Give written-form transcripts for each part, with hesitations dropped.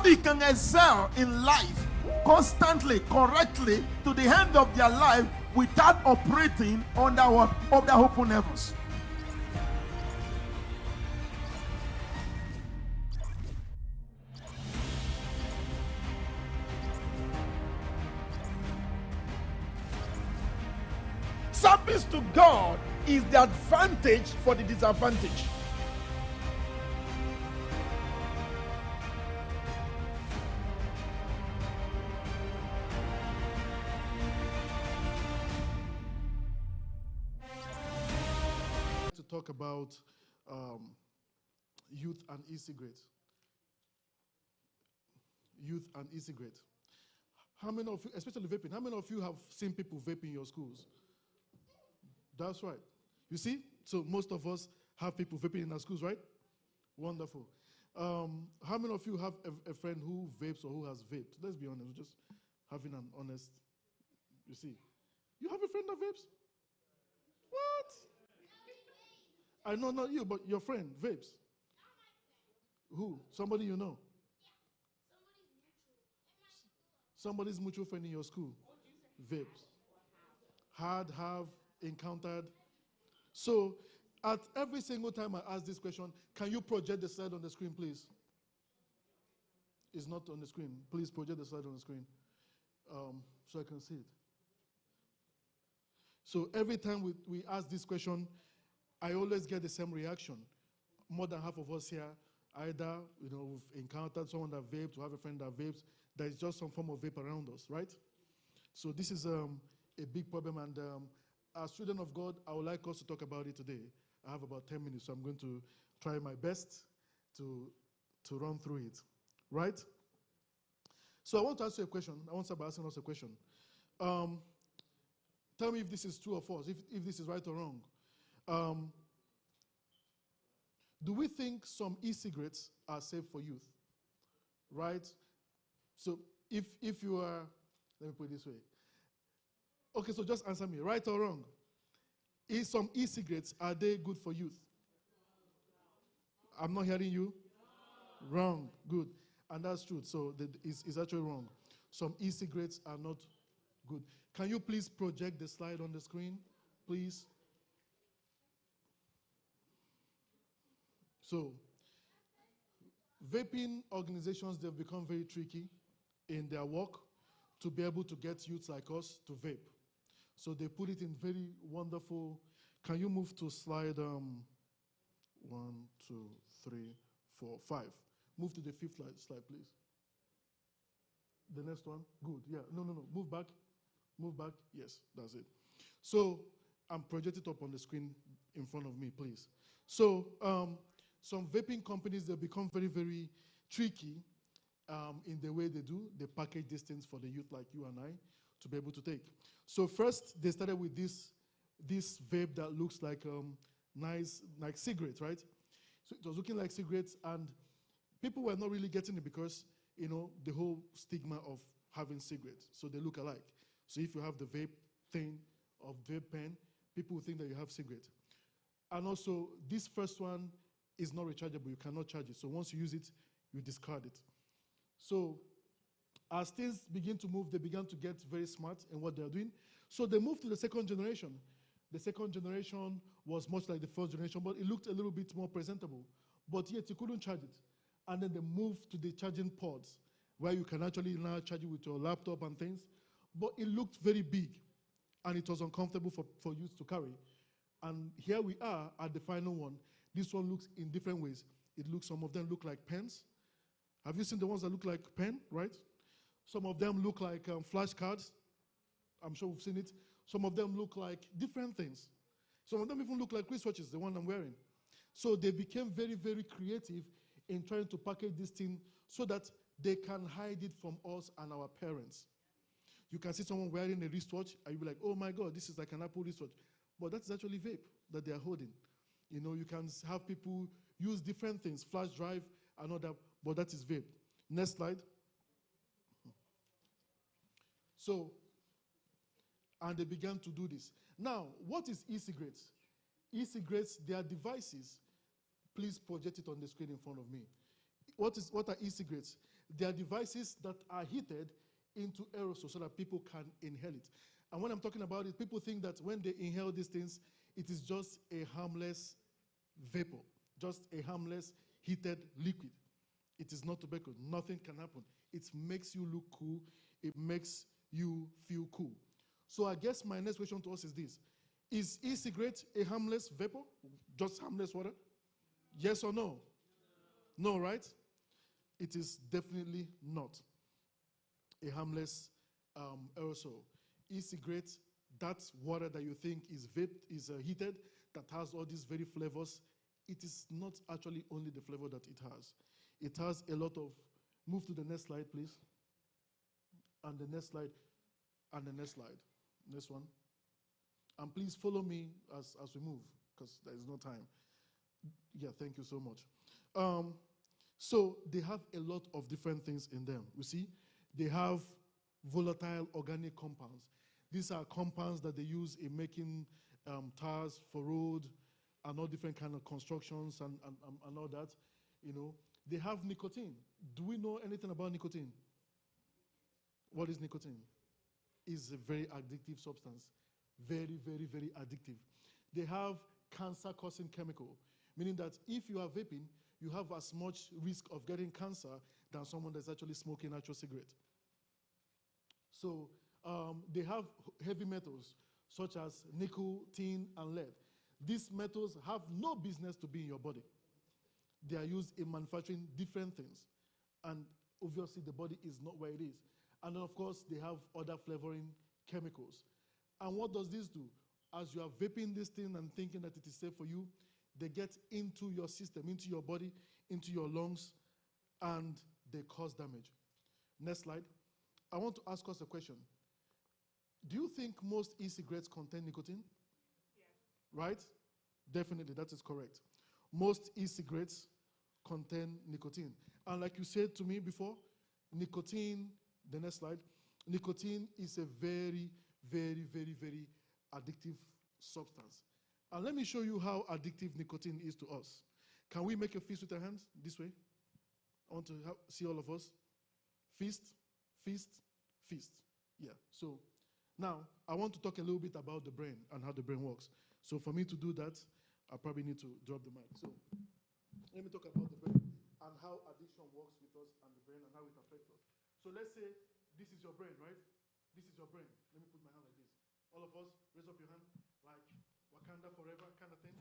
Nobody can excel in life constantly, correctly, to the end of their life without operating under what? Under open heavens. Service to God is the advantage for the disadvantage. To talk about youth and e-cigarettes. Youth and e-cigarettes. How many of you, especially vaping, how many of you have seen people vape in your schools? That's right. You see? So most of us have people vaping in our schools, right? Wonderful. How many of you have a friend who vapes or who has vaped? Let's be honest, we're just having an honest, you see. You have a friend that vapes? What? I know not you, but your friend vapes. Who? Somebody you know? Somebody's mutual friend in your school vapes. Have encountered. So at every single time I ask this question, can you project the slide on the screen, please? It's not on the screen. Please project the slide on the screen so I can see it. So every time we ask this question, I always get the same reaction. More than half of us here, either we've encountered someone that vapes, or have a friend that vapes. There is just some form of vape around us, right? So this is a big problem, and as children of God, I would like us to talk about it today. I have about 10 minutes, so I'm going to try my best to run through it, right? So I want to ask you a question. I want to start by asking us a question. Tell me if this is true or false, if this is right or wrong. Do we think some e-cigarettes are safe for youth? Right? So if you are, let me put it this way. Okay, so just answer me, right or wrong? Is some e-cigarettes, are they good for youth? I'm not hearing you? No. Wrong, good. And that's true, so it's actually wrong. Some e-cigarettes are not good. Can you please project the slide on the screen, please? So, vaping organizations, they've become very tricky in their work to be able to get youths like us to vape. So they put it in very wonderful. Can you move to slide 1, 2, 3, 4, 5? Move to the 5th slide, please. The next one. Good. Yeah. No. Move back. Move back. Yes, that's it. So I'm projecting it up on the screen in front of me, please. So some vaping companies, they become very, very tricky in the way they do. They package these things for the youth like you and I to be able to take. So first, they started with this vape that looks like nice, like cigarettes, right? So it was looking like cigarettes, and people were not really getting it because, the whole stigma of having cigarettes. So they look alike. So if you have the vape thing of vape pen, people will think that you have cigarette. And also, this first one is not rechargeable. You cannot charge it. So once you use it, you discard it. So as things begin to move, they began to get very smart in what they're doing. So they moved to the second generation. The second generation was much like the first generation, but it looked a little bit more presentable. But yet you couldn't charge it. And then they moved to the charging pods, where you can actually now charge it with your laptop and things. But it looked very big, and it was uncomfortable for youth to carry. And here we are at the final one. This one looks in different ways. Some of them look like pens. Have you seen the ones that look like pen, right? Some of them look like flashcards. I'm sure we've seen it. Some of them look like different things. Some of them even look like wristwatches, the one I'm wearing. So they became very, very creative in trying to package this thing so that they can hide it from us and our parents. You can see someone wearing a wristwatch, and you'll be like, oh my God, this is like an Apple wristwatch. But that's actually vape that they are holding. You can have people use different things, flash drive and all that, but that is vape. Next slide. So, and they began to do this. Now, what is e-cigarettes? E-cigarettes, they are devices. Please project it on the screen in front of me. What are e-cigarettes? They are devices that are heated into aerosol so that people can inhale it. And when I'm talking about it, people think that when they inhale these things, it is just a harmless vapor, just a harmless heated liquid. It is not tobacco. Nothing can happen. It makes you look cool. It makes you feel cool. So I guess my next question to us is this. Is e-cigarette a harmless vapor? Just harmless water? Yes or no? No, right? It is definitely not a harmless aerosol. E-cigarette, that water that you think is heated, that has all these very flavors, it is not actually only the flavor that it has. It has a lot of, move to the next slide, please. And the next slide, and the next slide. Next one. And please follow me as we move, because there is no time. Yeah, thank you so much. So they have a lot of different things in them. You see, they have volatile organic compounds. These are compounds that they use in making tires for road and all different kind of constructions and all that. You know, they have nicotine. Do we know anything about nicotine? What is nicotine? It's a very addictive substance. Very, very, very addictive. They have cancer-causing chemical, meaning that if you are vaping, you have as much risk of getting cancer than someone that's actually smoking an actual cigarette. So they have heavy metals, such as nickel, tin, and lead. These metals have no business to be in your body. They are used in manufacturing different things. And obviously, the body is not where it is. And then, of course, they have other flavoring chemicals. And what does this do? As you are vaping this thing and thinking that it is safe for you, they get into your system, into your body, into your lungs, and they cause damage. Next slide. I want to ask us a question. Do you think most e-cigarettes contain nicotine? Yeah. Right? Definitely, that is correct. Most e-cigarettes contain nicotine. And like you said to me before, nicotine, the next slide, nicotine is a very, very, very, very addictive substance. And let me show you how addictive nicotine is to us. Can we make a fist with our hands? This way. I want to see all of us. Fist, fist, fist. Yeah, so now I want to talk a little bit about the brain and how the brain works. So for me to do that, I probably need to drop the mic. So let me talk about the brain and how addiction works with us and the brain and how it affects us. So let's say this is your brain, right? This is your brain. Let me put my hand like this. All of us, raise up your hand, like Wakanda forever kind of thing.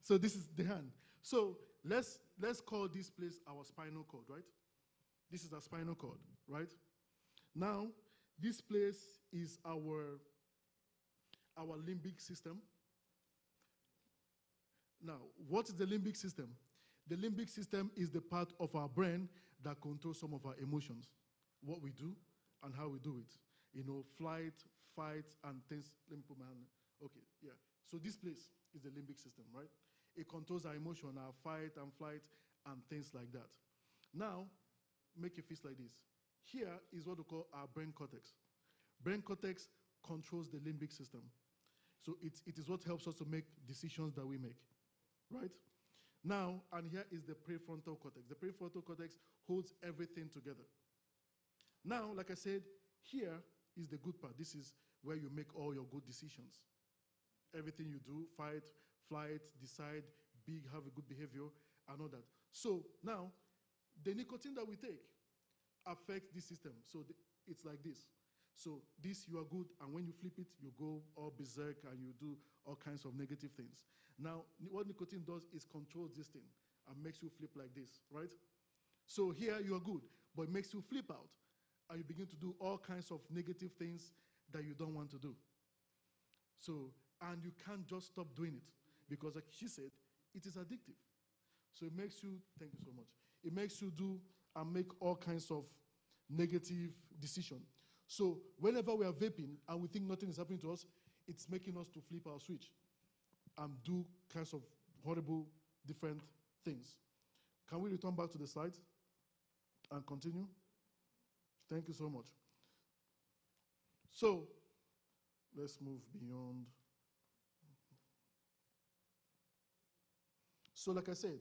So this is the hand. So let's call this place our spinal cord, right? This is our spinal cord, right? Now, this place is our limbic system. Now, what is the limbic system? The limbic system is the part of our brain that controls some of our emotions, what we do and how we do it. You know, flight, fight, and things. Let me put my hand. Okay, yeah. So this place is the limbic system, right? It controls our emotion, our fight and flight, and things like that. Now, make a fist like this. Here is what we call our brain cortex. Brain cortex controls the limbic system. So it is what helps us to make decisions that we make, right? Now, and here is the prefrontal cortex. The prefrontal cortex holds everything together. Now, like I said, here is the good part. This is where you make all your good decisions. Everything you do, fight, flight, decide, have a good behavior, and all that. So now, the nicotine that we take affects this system. So it's like this. So this, you are good, and when you flip it, you go all berserk, and you do all kinds of negative things. Now, what nicotine does is controls this thing and makes you flip like this, right? So here you are good, but it makes you flip out, and you begin to do all kinds of negative things that you don't want to do. So, and you can't just stop doing it, because like she said, it is addictive. So it makes you, thank you so much, it makes you do and make all kinds of negative decisions. So whenever we are vaping and we think nothing is happening to us, it's making us to flip our switch and do kinds of horrible, different things. Can we return back to the slides and continue? Thank you so much. So let's move beyond. So like I said,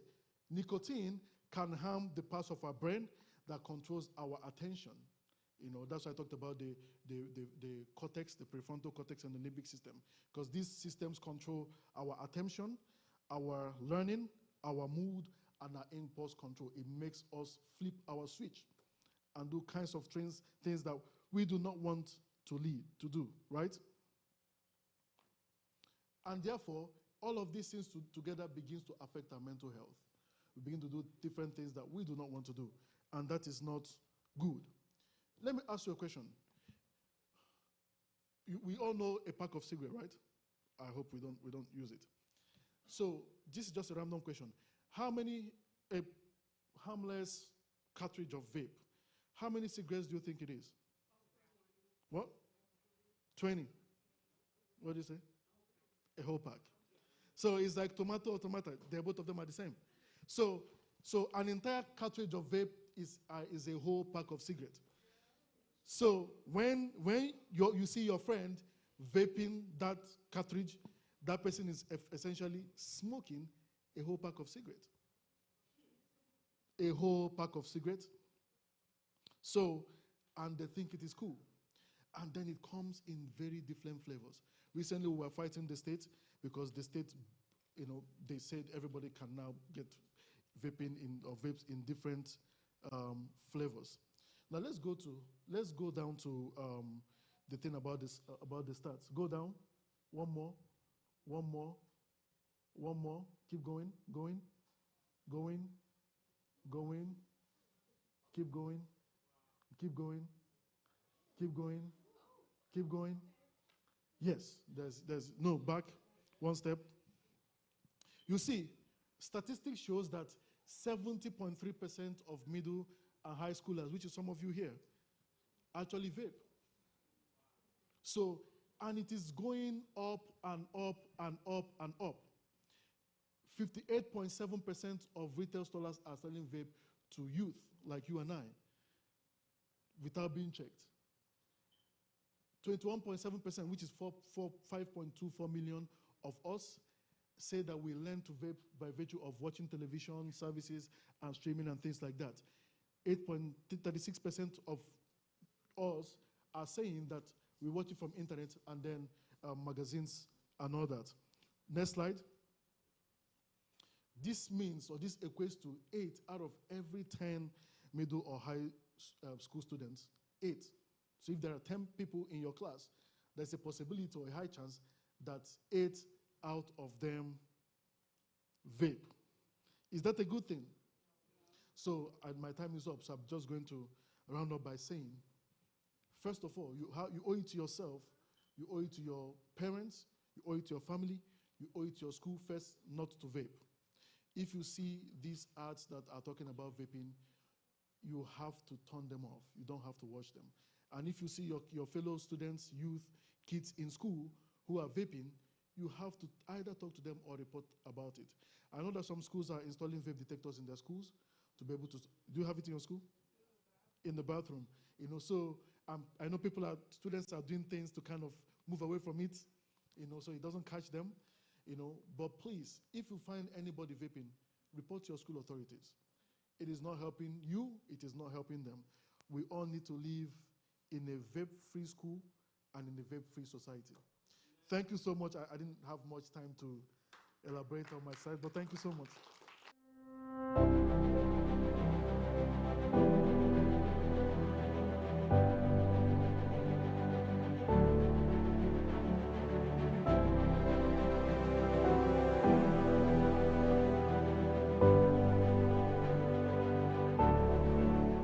nicotine can harm the parts of our brain that controls our attention. That's why I talked about the cortex, the prefrontal cortex, and the limbic system, because these systems control our attention, our learning, our mood, and our impulse control. It makes us flip our switch and do kinds of things that we do not want to do, right? And therefore, all of these things together begins to affect our mental health. We begin to do different things that we do not want to do, and that is not good. Let me ask you a question. We all know a pack of cigarettes, right? I hope we don't use it. So this is just a random question. How many a harmless cartridge of vape? How many cigarettes do you think it is? What? 20. What do you say? A whole pack. So it's like tomato or tomato. Both of them are the same. So an entire cartridge of vape is a whole pack of cigarettes. So when you see your friend vaping that cartridge, that person is essentially smoking a whole pack of cigarettes. A whole pack of cigarettes. So, and they think it is cool. And then it comes in very different flavors. Recently, we were fighting the state because the state, they said everybody can now get vaping or vapes in different flavors. Now let's go down to the thing about this about the stats. Go down, one more. Keep going, keep going, keep going. Yes, there's no back, one step. You see, statistics shows that 70.3% of middle and high schoolers, which is some of you here, actually vape. So, and it is going up and up and up and up. 58.7% of retail stores are selling vape to youth like you and I without being checked. 21.7%, which is 5.24 million of us, say that we learn to vape by virtue of watching television services and streaming and things like that. 8.36% of us are saying that we watch it from internet and then magazines and all that. Next slide. This means, or this equates to 8 out of every 10 middle or high school students, 8. So if there are 10 people in your class, there's a possibility or a high chance that 8 out of them vape. Is that a good thing? So my time is up, so I'm just going to round up by saying, first of all, you owe it to yourself, you owe it to your parents, you owe it to your family, you owe it to your school first not to vape. If you see these ads that are talking about vaping, you have to turn them off. You don't have to watch them. And if you see your fellow students, youth, kids in school who are vaping, you have to either talk to them or report about it. I know that some schools are installing vape detectors in their schools to be able to. Do you have it in your school? In the bathroom. So I know students are doing things to kind of move away from it, so it doesn't catch them, But please, if you find anybody vaping, report to your school authorities. It is not helping you, it is not helping them. We all need to live in a vape-free school and in a vape-free society. Thank you so much. I didn't have much time to elaborate on my side, but thank you so much.